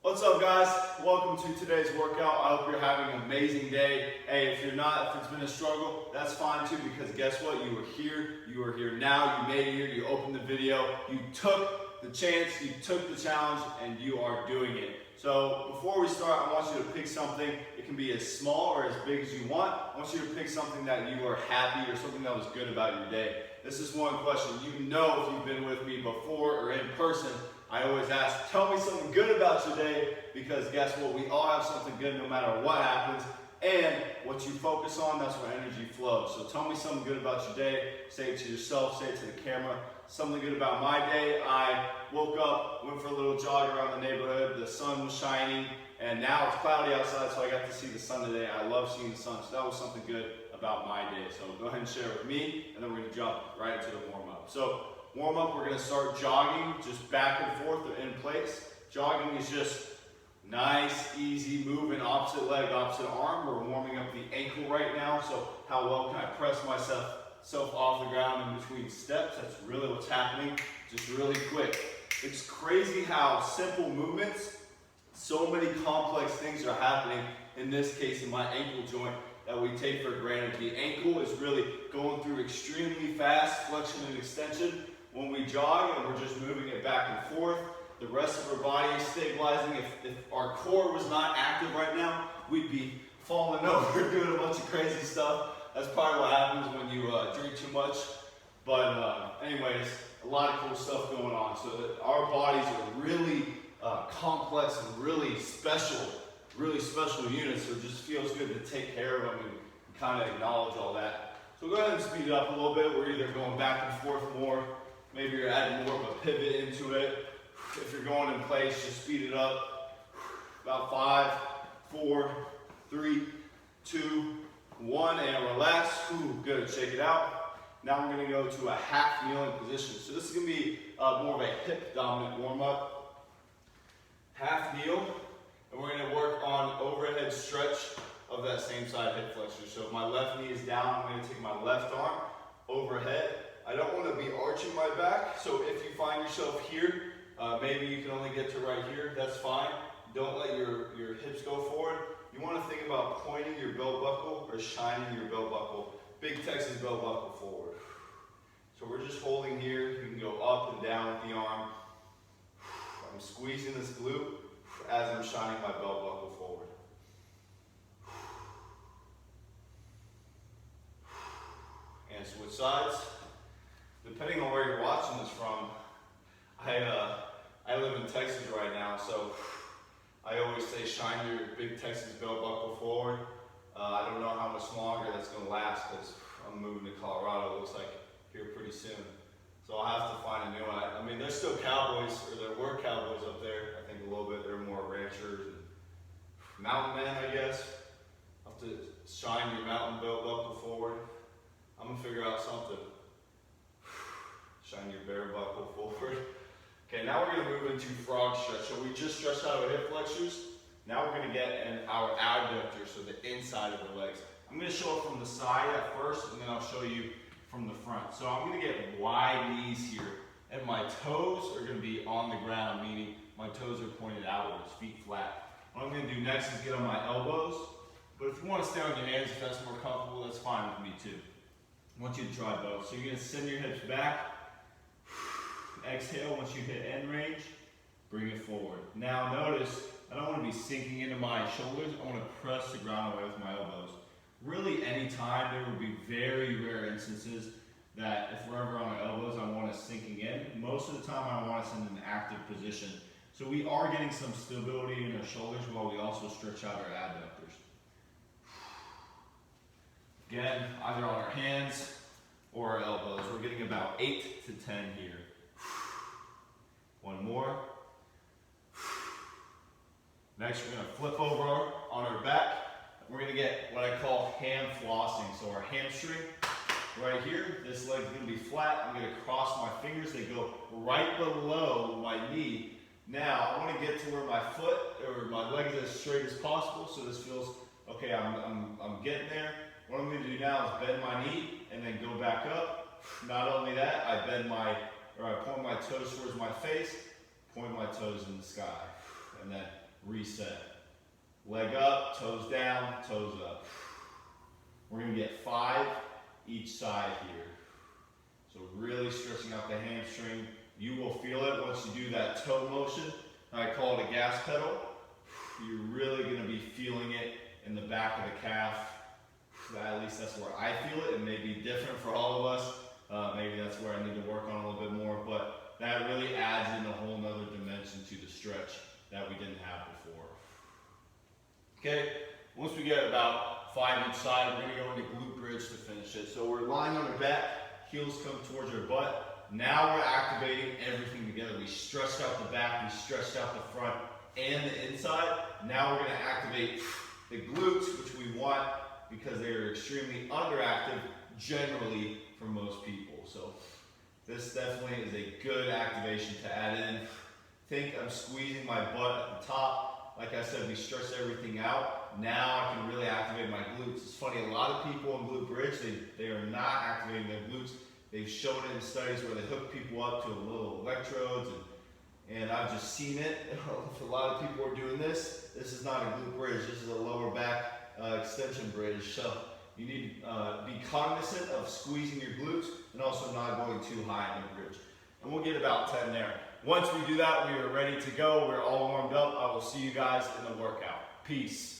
What's up, guys? Welcome to today's workout. I hope you're having an amazing day. Hey, if you're not, if it's been a struggle, that's fine too, because guess what? You are here now, you made it here, you opened the video, you took the chance, you took the challenge, and you are doing it. So before we start, I want you to pick something. It can be as small or as big as you want. I want you to pick something that you are happy or something that was good about your day. This is one question. You know, if you've been with me before or in person, I always ask, tell me something good about your day, because guess what? We all have something good no matter what happens. And what you focus on, that's where energy flows. So tell me something good about your day. Say it to yourself, say it to the camera. Something good about my day. I woke up, went for a little jog around the neighborhood. The sun was shining, and now it's cloudy outside, so I got to see the sun today. I love seeing the sun, so that was something good about my day. So go ahead and share it with me, and then we're going to jump right into the warm-up. So warm up, we're going to start jogging, just back and forth or in place. Jogging is just nice, easy, moving opposite leg, opposite arm. We're warming up the ankle right now, so how well can I press myself off the ground in between steps? That's really what's happening, just really quick. It's crazy how simple movements, so many complex things are happening, in this case in my ankle joint, that we take for granted. The ankle is really going through extremely fast flexion and extension when we jog, and we're just moving it back and forth. The rest of our body is stabilizing. If our core was not active right now, we'd be falling over doing a bunch of crazy stuff. That's probably what happens when you drink too much. But anyways, a lot of cool stuff going on. So that our bodies are really complex and really special units. So it just feels good to take care of them and kind of acknowledge all that. So go ahead and speed it up a little bit. We're either going back and forth more. Maybe you're adding more of a pivot into it. If you're going in place, just speed it up. About 5, 4, 3, 2, 1, and relax. Ooh, good, shake it out. Now we're gonna go to a half kneeling position. So this is gonna be more of a hip dominant warm up. Half kneel, and we're gonna work on overhead stretch of that same side hip flexor. So if my left knee is down, I'm gonna take my left arm overhead. I don't want to be arching my back, so if you find yourself here, maybe you can only get to right here, that's fine. Don't let your hips go forward. You want to think about pointing your belt buckle or shining your belt buckle. Big Texas belt buckle forward. So we're just holding here. You can go up and down with the arm. I'm squeezing this glute as I'm shining my belt buckle forward. And switch sides. Depending on where you're watching this from, I live in Texas right now, so I always say shine your big Texas belt buckle forward. I don't know how much longer that's going to last, because I'm moving to Colorado, it looks like, here pretty soon. So I'll have to find a new one. I mean, there's still cowboys, or there were cowboys up there, I think a little bit. They're more ranchers and mountain men, I guess. I'll have to shine your mountain belt buckle forward. I'm going to figure out something. Shine your bear buckle forward. Okay, now we're going to move into frog stretch. So we just stretched out our hip flexors. Now we're going to get in our adductors, so the inside of the legs. I'm going to show it from the side at first, and then I'll show you from the front. So I'm going to get wide knees here, and my toes are going to be on the ground, meaning my toes are pointed outwards, feet flat. What I'm going to do next is get on my elbows, but if you want to stay on your hands, if that's more comfortable, that's fine with me too. I want you to try both. So you're going to send your hips back. Exhale, once you hit end range, bring it forward. Now notice, I don't want to be sinking into my shoulders. I want to press the ground away with my elbows. Really, any time, there will be very rare instances that if we're ever on our elbows, I want us sinking in. Most of the time, I want us in an active position. So we are getting some stability in our shoulders while we also stretch out our adductors. Again, either on our hands or our elbows. We're getting about 8 to 10 here. One more. Next, we're going to flip over on our back. We're going to get what I call ham flossing. So our hamstring right here, this leg's going to be flat. I'm going to cross my fingers. They go right below my knee. Now, I want to get to where my foot or my leg is as straight as possible. So this feels, okay, I'm getting there. What I'm going to do now is bend my knee and then go back up. Not only that, I point my toes towards my face, point my toes in the sky, and then reset. Leg up, toes down, toes up. We're gonna get 5 each side here. So really stretching out the hamstring. You will feel it once you do that toe motion. I call it a gas pedal. You're really gonna be feeling it in the back of the calf. At least that's where I feel it. It may be different for all of us. Maybe that's where I need to work on a little bit more, but that really adds in a whole nother dimension to the stretch that we didn't have before. Okay, once we get about 5 each side, we're gonna go into glute bridge to finish it. So we're lying on our back, heels come towards our butt. Now we're activating everything together. We stretched out the back, we stretched out the front and the inside. Now we're gonna activate the glutes, which we want because they are extremely underactive generally for most people. So this definitely is a good activation to add in. Think I'm squeezing my butt at the top. Like I said, we stretched everything out. Now I can really activate my glutes. It's funny, a lot of people in glute bridge, they are not activating their glutes. They've shown it in studies where they hook people up to little electrodes, and I've just seen it. If a lot of people are doing this, this is not a glute bridge. This is a lower back extension bridge. So you need to be cognizant of squeezing your glutes and also not going too high in the bridge. And we'll get about 10 there. Once we do that, we are ready to go. We're all warmed up. I will see you guys in the workout. Peace.